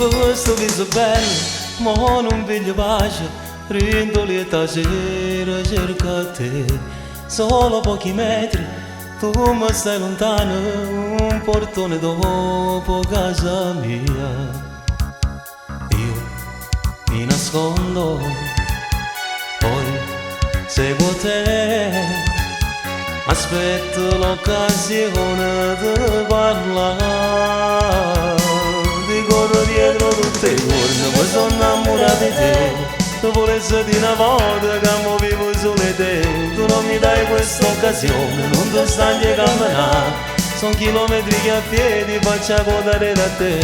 questo viso bello, ma non veglio pace, rindoli e stasera cerca te. Solo pochi metri, tu mi stai lontano, un portone dopo casa mia. Io mi nascondo, poi seguo te. Aspetto l'occasione di parlare. Ti corro dietro tutte le giorni, mi sono innamorato di te. Tu volessi di una volta che mo vivo solo te. Tu non mi dai questa occasione, non ti stai a camminare. Sono chilometri che a piedi faccio godere da te.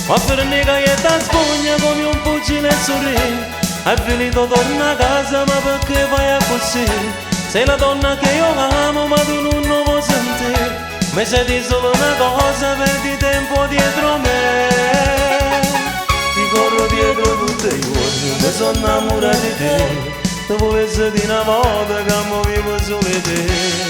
Ma per me che ti spugna come un fucile sorriso. Hai finito torna a casa, ma perché vai così? Sei la donna che io amo ma tu non lo vuoi sentire. Mi sei solo una cosa, perdi tempo dietro me. Ti corro dietro tutti i giorni, mi sono innamorato di te. Tu volessi di una volta che mo vivo solo te.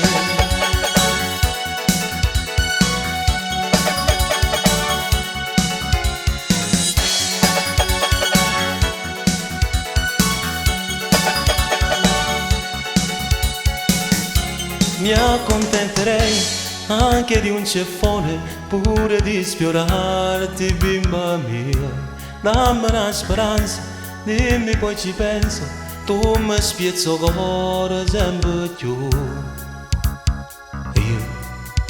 Mi accontenterei anche di un ceffone, pure di sfiorarti, bimba mia. Dammi una speranza, dimmi poi ci penso, tu mi spiezzo cuore sempre più. Io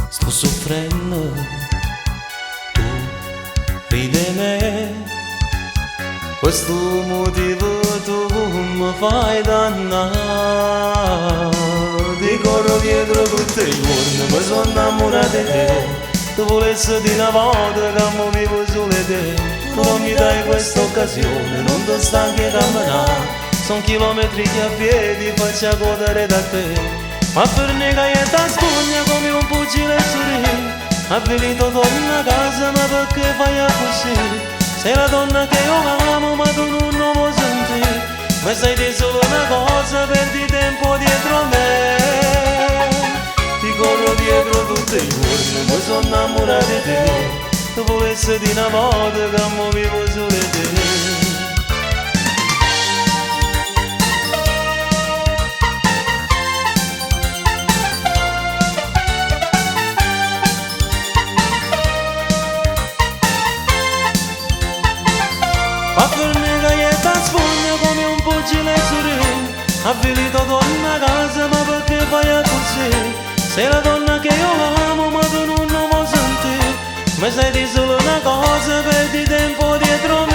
sto soffrendo, tu ridi di me, questo motivo tu mi fai dannare. Ti corro dietro tutti i giorni, mi sono innamorato di te. Tu volessi di una volta che mo vivo solo te. Tu non mi dai questa occasione, non ti stanchi a camminare. Sono chilometri che a piedi faccio godere da te. Ma per me che ti spugna come un fucile sorriso. Avvilito torna a casa, ma perché fai così? Sei la donna che io amo, ma tu non lo vuoi sentire. Ma sai di solo una cosa, perdi tempo dietro me. Ti corro dietro tutti i giorni, mi sono innamorato di te. Tu volessi di una volta che mo vivo solo te. Ma per me che ti spugna come un fucile sorriso. Avvilito torna a casa, ma perché fai così? Sei la donna che io amo, ma tu non lo vuoi sentire. Ma sai di solo una cosa, perdi tempo dietro me.